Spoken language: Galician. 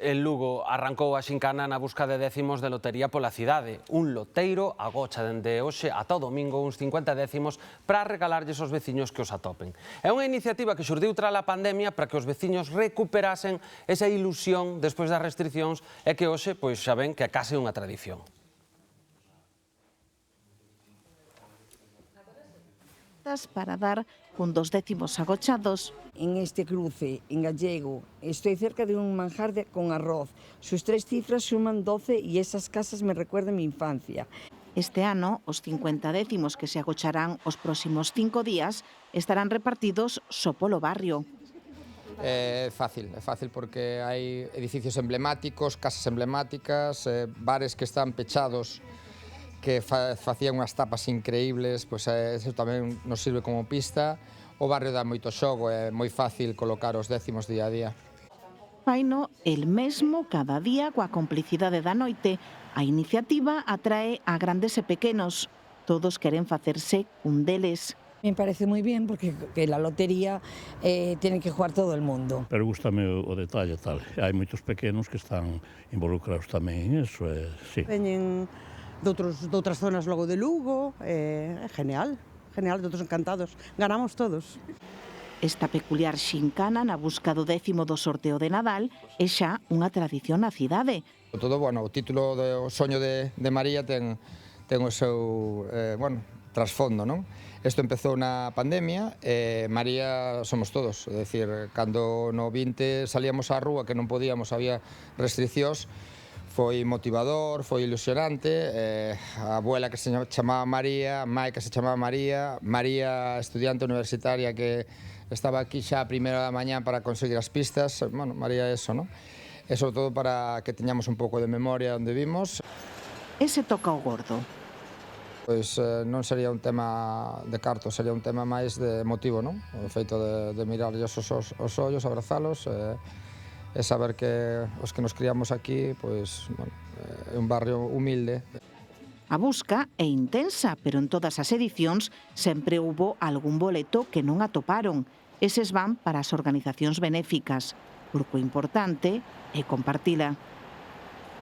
En Lugo arrancou a xincana na busca de décimos de lotería pola cidade. Un loteiro agocha dende hoxe ata o domingo uns 50 décimos para regalarlles aos veciños que os atopen. É unha iniciativa que xurdiu tras a pandemia para que os veciños recuperasen esa ilusión despois das restriccións e que hoxe, pois xa ven que é case unha tradición. Para dar con 2 décimos agochados. En este cruce, en gallego, estoy cerca de un manjar con arroz. Sus 3 cifras suman 12 y esas casas me recuerdan mi infancia. Este ano, os 50 décimos que se agocharán os próximos 5 días estarán repartidos só polo barrio. É fácil porque hai edificios emblemáticos, casas emblemáticas, bares que están pechados que facían unhas tapas increíbles, pois eso tamén nos sirve como pista. O barrio dá moito xogo, é moi fácil colocar os décimos día a día. Faino el mesmo cada día coa complicidade da noite. A iniciativa atrae a grandes e pequenos. Todos queren facerse un deles. Me parece moi bien porque la lotería tiene que jugar todo el mundo. Pero gústame o detalle tal. Hai moitos pequenos que están involucrados tamén en eso, sí. Veñen de outras zonas logo de Lugo, é genial, todos encantados, ganamos todos. Esta peculiar xincana na busca do décimo do sorteo de Nadal é xa unha tradición na cidade. Todo, o título do soño de María ten o seu, trasfondo, non? Isto empezou na pandemia e María somos todos, é dicir, cando no 20 salíamos á rúa que non podíamos, había restriccións, foi motivador, foi ilusionante, a abuela que se chamaba María, a mai que se chamaba María, María estudiante universitaria que estaba aquí xa a primeira da mañá para conseguir as pistas, María é eso, non? E sobre todo para que teñamos un pouco de memoria onde vimos. Ese toca o gordo. Pois non sería un tema de cartos, sería un tema máis de emotivo, non? O feito de mirarlles os ollos, abrazalos, e saber que os que nos criamos aquí, pois, é un barrio humilde. A busca é intensa, pero en todas as edicións sempre houbo algún boleto que non atoparon. Eses van para as organizacións benéficas, porque o importante é compartila.